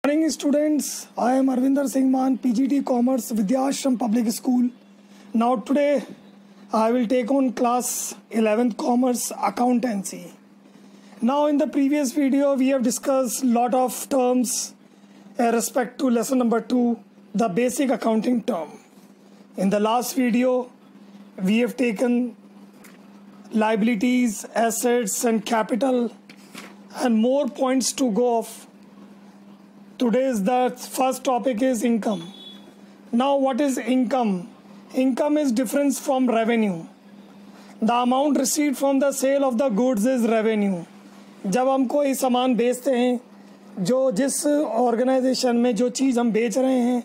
Morning students, I am Arvinder Singh Man, PGT Commerce, Vidyashram Public School. Now today I will take on class 11th Commerce Accountancy. Now in the previous video we have discussed lot of terms respect to lesson number 2, the basic accounting term. In the last video we have taken liabilities, assets and capital and more points to go off. Today's the first topic is income. Now what is income? Income is difference from revenue. The amount received from the sale of the goods is revenue. जब हम कोई सामान बेचते हैं, जो जिस organisation में जो चीज़ हम बेच रहे हैं,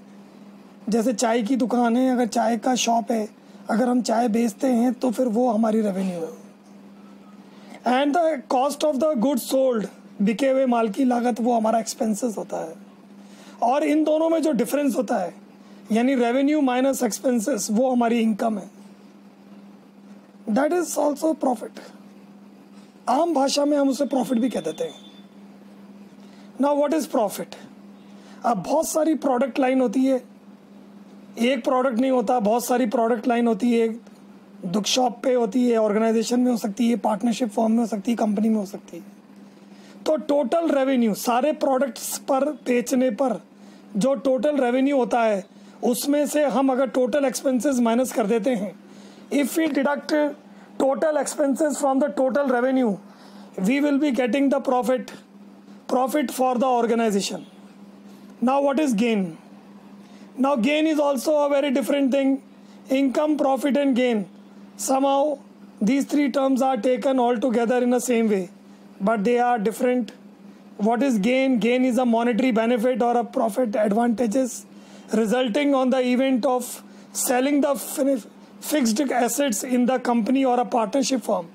जैसे चाय की दुकान है, अगर चाय का शॉप है, अगर हम चाय बेचते हैं तो फिर वो हमारी रेवेन्यू है. And the cost of the goods sold, बिके हुए माल की लागत, वो हमारा एक्सपेंसेस होता है. और इन दोनों में जो डिफरेंस होता है यानी रेवेन्यू माइनस एक्सपेंसेस, वो हमारी इनकम है. That is also profit. आम भाषा में हम उसे प्रॉफिट भी कह देते हैं. Now what is profit? अब बहुत सारी प्रोडक्ट लाइन होती है, एक प्रोडक्ट नहीं होता, बहुत सारी प्रोडक्ट लाइन होती है. दुख शॉप पे होती है, ऑर्गेनाइजेशन में हो सकती है, पार्टनरशिप फॉर्म में हो सकती है, कंपनी में हो सकती है. तो टोटल रेवेन्यू सारे प्रोडक्ट्स पर बेचने पर जो टोटल रेवेन्यू होता है, उसमें से हम अगर टोटल एक्सपेंसेस माइनस कर देते हैं, if we deduct total expenses from the total revenue, we will be getting the profit for the organisation. Now what is gain? Now gain is also a very different thing. Income, profit and gain, somehow these three terms are taken all together in the same way, but they are different. What is gain? Gain is a monetary benefit or a profit advantages resulting on the event of selling the fixed assets in the company or a partnership firm.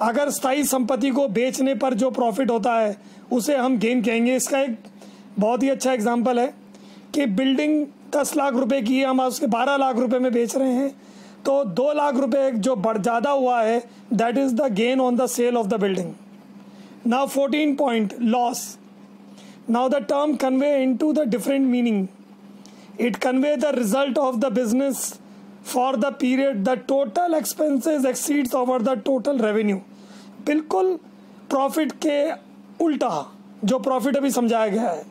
अगर स्थायी संपत्ति को बेचने पर जो profit होता है उसे हम गेन कहेंगे. इसका एक बहुत ही अच्छा एग्जांपल है कि बिल्डिंग 10 लाख रुपए की है, हम उसके 12 लाख रुपए में बेच रहे हैं, तो 2 लाख रुपए जो बढ़ ज़्यादा हुआ है, that is the gain on the sale of the building. Now 14 point loss. Now the term convey into the different meaning. It convey the result of the business for the period the total expenses exceeds over the total revenue. बिल्कुल profit के उल्टा जो profit अभी समझाया गया है.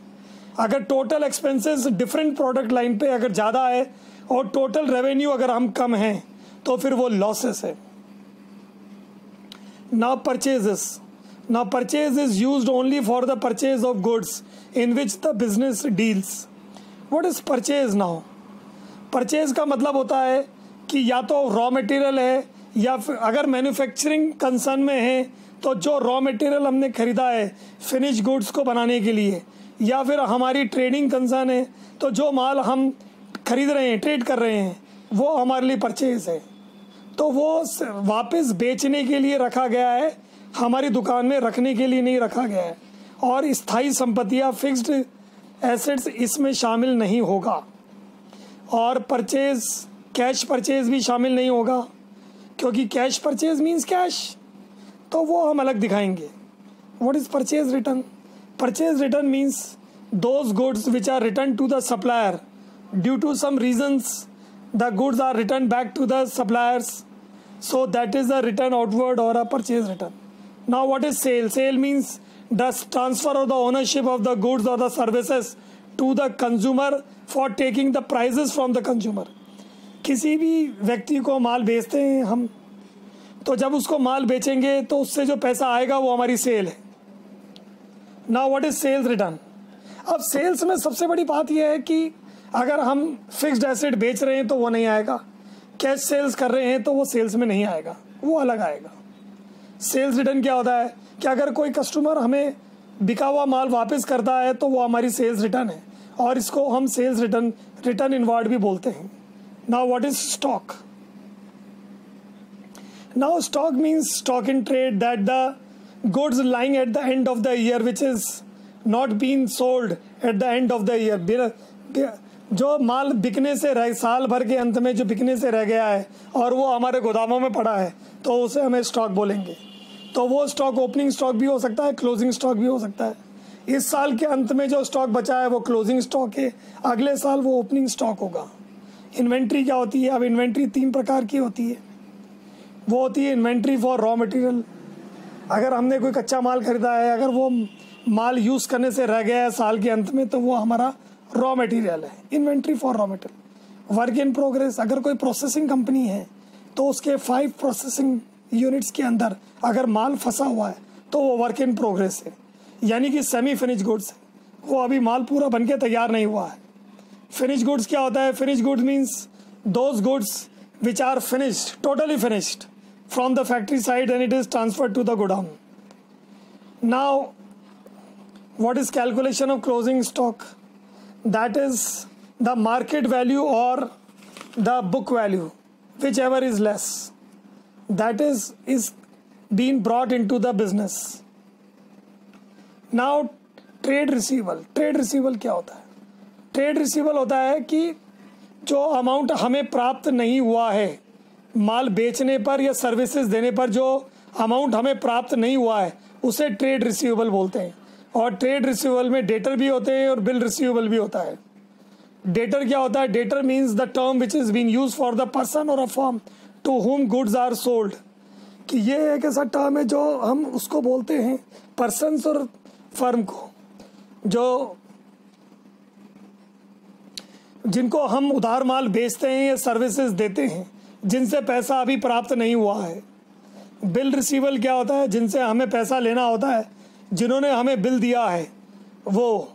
अगर total expenses different product line पे अगर ज़्यादा है और टोटल रेवेन्यू अगर हम कम हैं, तो फिर वो लॉसेस है. Now purchases. Now purchase is used only for the purchase of goods in which the business deals. What is purchase? Now purchase का मतलब होता है कि या तो रॉ मटेरियल है, या फिर अगर मैन्युफैक्चरिंग कंसर्न में है तो जो रॉ मटेरियल हमने खरीदा है फिनिश गुड्स को बनाने के लिए, या फिर हमारी ट्रेडिंग कंसर्न है तो जो माल हम खरीद रहे हैं, ट्रेड कर रहे हैं, वो हमारे लिए परचेज है. तो वो वापस बेचने के लिए रखा गया है, हमारी दुकान में रखने के लिए नहीं रखा गया है. और स्थायी संपत्तियां, फिक्स्ड एसेट्स इसमें शामिल नहीं होगा. और परचेज, कैश परचेज भी शामिल नहीं होगा, क्योंकि कैश परचेज मीन्स कैश, तो वो हम अलग दिखाएंगे. What is purchase return? Purchase return means those goods which are returned to the supplier due to some reasons. The goods are returned back to the suppliers, so that is a return outward or a purchase return. Now what is sale? Sale means the transfer of the ownership of the goods or the services to the consumer for taking the prices from the consumer. किसी भी व्यक्ति को माल बेचते हैं हम, तो जब उसको माल बेचेंगे तो उससे जो पैसा आएगा वो हमारी सेल है. Now what is sales return? अब सेल्स में सबसे बड़ी बात यह है कि अगर हम फिक्स्ड एसेट बेच रहे हैं तो वो नहीं आएगा, कैश सेल्स कर रहे हैं तो वो सेल्स में नहीं आएगा, वो अलग आएगा. सेल्स रिटर्न क्या होता है कि अगर कोई कस्टमर हमें बिका हुआ माल वापस करता है तो वो हमारी सेल्स रिटर्न है, और इसको हम सेल्स रिटर्न इनवर्ड भी बोलते हैं. Now what is stock? Now stock means stock in trade, that the goods lying at the end of the year which is not being sold at the end of the year. जो माल बिकने से रह, साल भर के अंत में जो बिकने से रह गया है और वो हमारे गोदामों में पड़ा है, तो उसे हमें स्टॉक बोलेंगे. तो वो स्टॉक ओपनिंग स्टॉक भी हो सकता है, क्लोजिंग स्टॉक भी हो सकता है. इस साल के अंत में जो स्टॉक बचा है वो क्लोजिंग स्टॉक है, अगले साल वो ओपनिंग स्टॉक होगा। इन्वेंट्री क्या होती है? अब इन्वेंट्री 3 प्रकार की होती है। वो होती है इन्वेंट्री फॉर रॉ मटेरियल, अगर हमने कोई कच्चा माल खरीदा है, अगर वो माल यूज़ करने से रह गया है साल के अंत में, तो वो हमारा रॉ मटेरियल है, inventory for raw material. Work in progress, अगर कोई प्रोसेसिंग कंपनी है तो उसके 5 प्रोसेसिंग यूनिट्स के अंदर अगर माल फंसा हुआ है तो वो वर्क इन प्रोग्रेस है, यानी कि सेमी फिनिश गुड्स है, वो अभी माल पूरा बन के तैयार नहीं हुआ है। फिनिश गुड्स क्या होता है? Finish goods means those goods which are finished, totally finished from the factory side and it is transferred to the godown. Now, what is calculation of closing stock? That is the market value or the book value, whichever is less. That is being brought into the business. Now, trade receivable. Trade receivable क्या होता है? Trade receivable होता है कि जो amount हमें प्राप्त नहीं हुआ है, माल बेचने पर या सर्विसेज देने पर जो अमाउंट हमें प्राप्त नहीं हुआ है, उसे ट्रेड रिसीवेबल बोलते हैं। और ट्रेड रिसीवेबल में डेटर भी होते हैं और बिल रिसीवेबल भी होता है। डेटर क्या होता है? Debtor means the term which is been use for the person or a firm to whom goods are sold, कि ये एक ऐसा टर्म है जो हम उसको बोलते हैं पर्सन्स और फर्म को, जो जिनको हम उधार माल बेचते हैं या सर्विसेज देते हैं, जिनसे पैसा अभी प्राप्त नहीं हुआ है। बिल रिसीवेबल क्या होता है? जिनसे हमें पैसा लेना होता है, जिन्होंने हमें बिल दिया है वो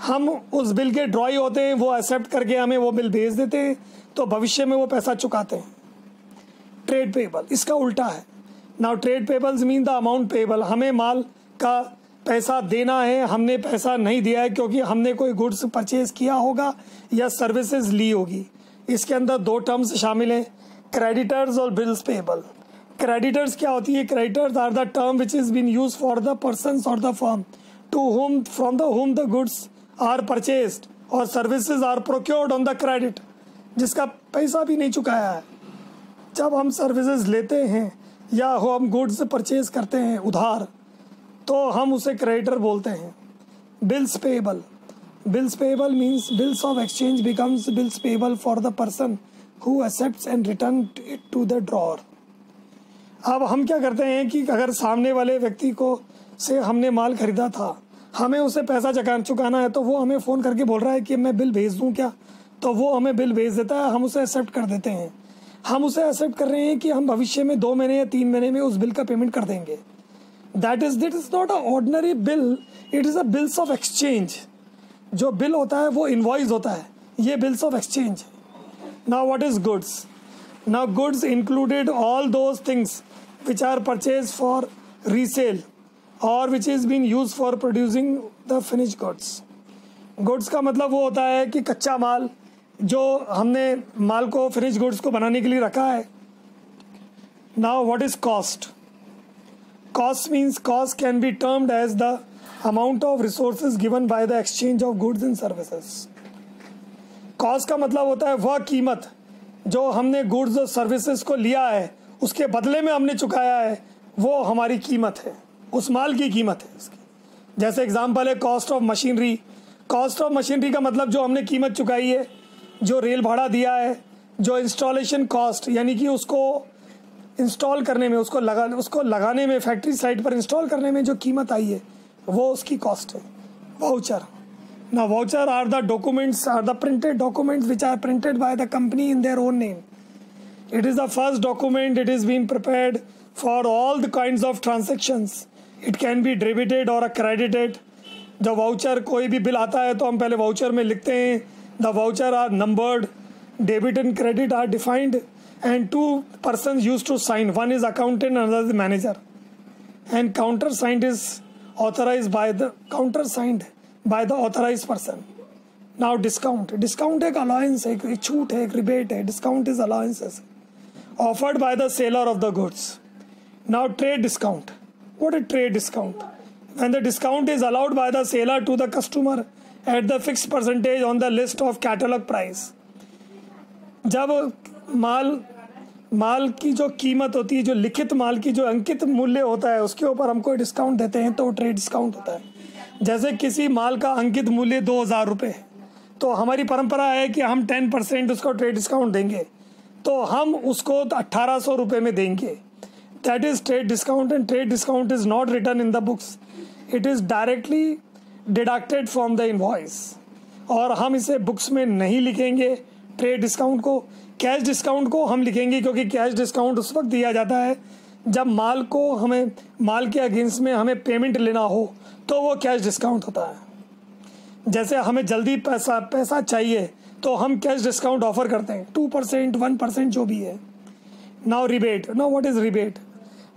हम उस बिल के ड्रॉई होते हैं, वो एक्सेप्ट करके हमें वो बिल भेज देते हैं, तो भविष्य में वो पैसा चुकाते हैं। ट्रेड पेबल इसका उल्टा है। Now trade payables mean the amount payable, हमें माल का पैसा देना है, हमने पैसा नहीं दिया है क्योंकि हमने कोई गुड्स परचेज किया होगा या सर्विसेज ली होगी। इसके अंदर 2 टर्म्स शामिल हैं, क्रेडिटर्स और बिल्स पेबल। क्रेडिटर्स क्या होती है? Creditors are the term which is been use for the persons or the firm to whom from the whom the goods are purchased or services are procured on the credit, जिसका पैसा भी नहीं चुकाया है। जब हम सर्विसेज लेते हैं या हम गुड्स परचेज करते हैं उधार, तो हम उसे क्रेडिटर बोलते हैं। Bills payable, bills payable means bills of exchange becomes bills payable for the person who accepts and return it to the drawer. अब हम क्या करते हैं कि अगर सामने वाले व्यक्ति को से हमने माल खरीदा था, हमें उसे पैसा चुकाना है, तो वो हमें फ़ोन करके बोल रहा है कि मैं बिल भेज दूं क्या, तो वो हमें बिल भेज देता है, हम उसे एक्सेप्ट कर देते हैं। हम उसे एक्सेप्ट कर रहे हैं कि हम भविष्य में 2 महीने या 3 महीने में उस बिल का पेमेंट कर देंगे। That is not a ordinary bill, it is a bills of exchange. जो बिल होता है वो इनवॉइस होता है, ये bills of exchange. Now what is goods? Now goods included all those things which are purchase for resale or which is been use for producing the finish goods. Goods का मतलब वो होता है कि कच्चा माल जो हमने माल को फिनिश गुड्स को बनाने के लिए रखा है। Now what is cost? Cost means cost can be termed as the amount of resources given by the exchange of goods and services. Cost का मतलब होता है वह कीमत जो हमने गुड्स और सर्विसेज को लिया है, उसके बदले में हमने चुकाया है, वो हमारी कीमत है, उस माल की कीमत है उसकी। जैसे एग्जांपल है cost of machinery. Cost of machinery का मतलब जो हमने कीमत चुकाई है, जो रेल भाड़ा दिया है, जो इंस्टॉलेशन कॉस्ट यानी कि उसको इंस्टॉल करने में, उसको लगाने में, फैक्ट्री साइट पर इंस्टॉल करने में जो कीमत आई है, वो उसकी कॉस्ट है। Voucher, now voucher are the documents, are the printed documents which are printed by the company in their own name. It is the first document, it is being prepared for all the kinds of transactions. It can be debited or credited. जब voucher कोई भी bill आता है तो हम पहले voucher में लिखते हैं, the voucher are numbered, debit and credit are defined and 2 persons used to sign, one is accountant and another is manager, and countersigned is authorized by the authorized person. Now discount एक allowance है, एक छूट है, एक rebate है। Discount is allowances offered by the seller of the goods. Now trade discount. What is trade discount? When the discount is allowed by the seller to the customer at the fixed percentage on the list of catalog price. जब माल माल की जो कीमत होती है, जो लिखित माल की जो अंकित मूल्य होता है, उसके ऊपर हम कोई डिस्काउंट देते हैं तो ट्रेड डिस्काउंट होता है। जैसे किसी माल का अंकित मूल्य 2000 रुपये, तो हमारी परंपरा है कि हम 10% उसको ट्रेड डिस्काउंट देंगे, तो हम उसको 1800 रुपये में देंगे। That is trade discount, and trade discount is not written in the books, it is directly deducted from the invoice, और हम इसे बुक्स में नहीं लिखेंगे ट्रेड डिस्काउंट को। कैश डिस्काउंट को हम लिखेंगे, क्योंकि कैश डिस्काउंट उस वक्त दिया जाता है जब माल को हमें माल के अगेंस्ट में हमें पेमेंट लेना हो, तो वो कैश डिस्काउंट होता है। जैसे हमें जल्दी पैसा चाहिए तो हम कैश डिस्काउंट ऑफर करते हैं, 2%, 1% जो भी है। Now rebate, now what is rebate?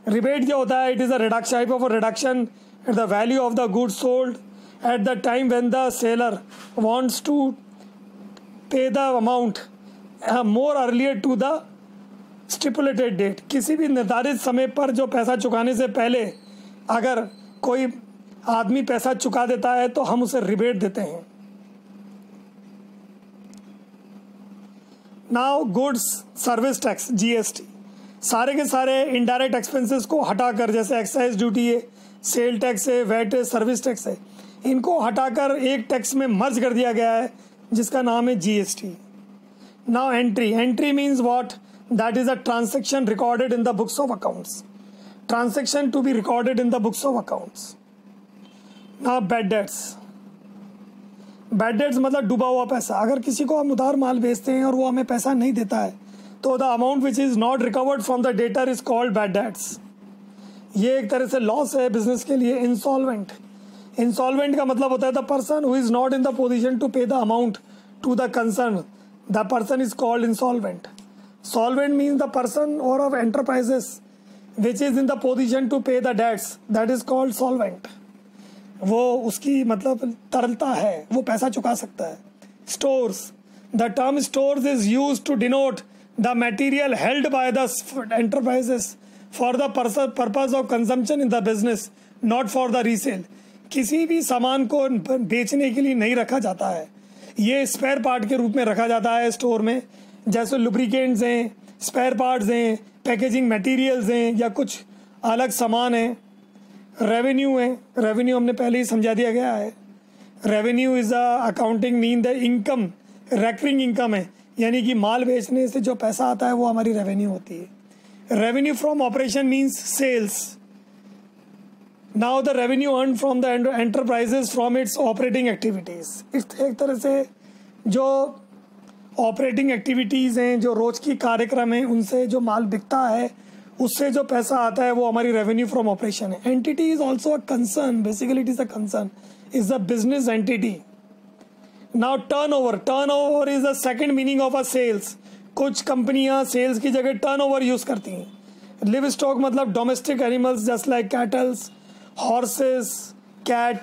Rebate क्या होता है? It is a reduction, type of a reduction at the value of the goods sold at the time when the seller wants to pay the amount more earlier to the stipulated date. किसी भी निर्धारित समय पर जो पैसा चुकाने से पहले अगर कोई आदमी पैसा चुका देता है तो हम उसे रिबेट देते हैं। Now goods service tax, GST, सारे के सारे इनडायरेक्ट एक्सपेंसेस को हटाकर, जैसे एक्साइज ड्यूटी है, सेल टैक्स है, वैट है, सर्विस टैक्स है, इनको हटाकर एक टैक्स में मर्ज कर दिया गया है जिसका नाम है GST। Now entry, entry means what? That is a transaction recorded in the books of accounts, transaction to be recorded in the books of accounts. Now bad debts, bad debts मतलब डूबा हुआ पैसा। अगर किसी को हम उधार माल बेचते हैं और वो हमें पैसा नहीं देता है तो the amount which is not recovered from the debtor is called bad debts. ये एक तरह से लॉस है बिजनेस के लिए। इंसॉल्वेंट, इंसॉल्वेंट का मतलब होता है the person who is not in the position to pay the amount to the concern, the person is called insolvent. Solvent means the person और of enterprises which is in the position to pay the debts, that is called solvent. वो उसकी मतलब तरलता है, वो पैसा चुका सकता है। Stores, the term stores is used to denote the material held by the enterprises for the purpose of consumption in the business, not for the resale. किसी भी सामान को बेचने के लिए नहीं रखा जाता है, ये स्पेयर पार्ट के रूप में रखा जाता है स्टोर में। जैसे लुब्रिकेंट्स हैं, स्पेयर पार्ट्स हैं, पैकेजिंग मटेरियल्स हैं, या कुछ अलग सामान हैं। रेवेन्यू है, रेवेन्यू हमने पहले ही समझा दिया गया है। Revenue is a accounting mean the income, recurring income है, यानी कि माल बेचने से जो पैसा आता है वो हमारी रेवेन्यू होती है। Revenue from operation means sales. Now the revenue earn from the enterprises from its operating activities. इस एक तरह से जो ऑपरेटिंग एक्टिविटीज़ हैं, जो रोज़ की कार्यक्रम हैं, उनसे जो माल बिकता है उससे जो पैसा आता है वो हमारी रेवेन्यू फ्रॉम ऑपरेशन है। Entity is also a concern, basically it is a concern, is a business entity. Now turnover, turnover is the second meaning of a sales. कुछ कंपनियां सेल्स की जगह टर्नओवर यूज करती हैं। लिव स्टॉक मतलब domestic animals just like cattles, horses, cat,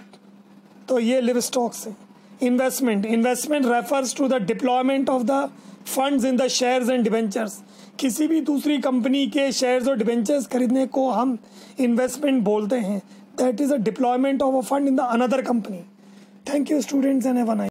तो ये live stocks हैं। Investment, investment refers to the deployment of the funds in the shares and debentures. किसी भी दूसरी कंपनी के शेयर्स और डिबेंचर्स खरीदने को हम इन्वेस्टमेंट बोलते हैं। That is a deployment of a fund in the another company. Thank you students and have a nice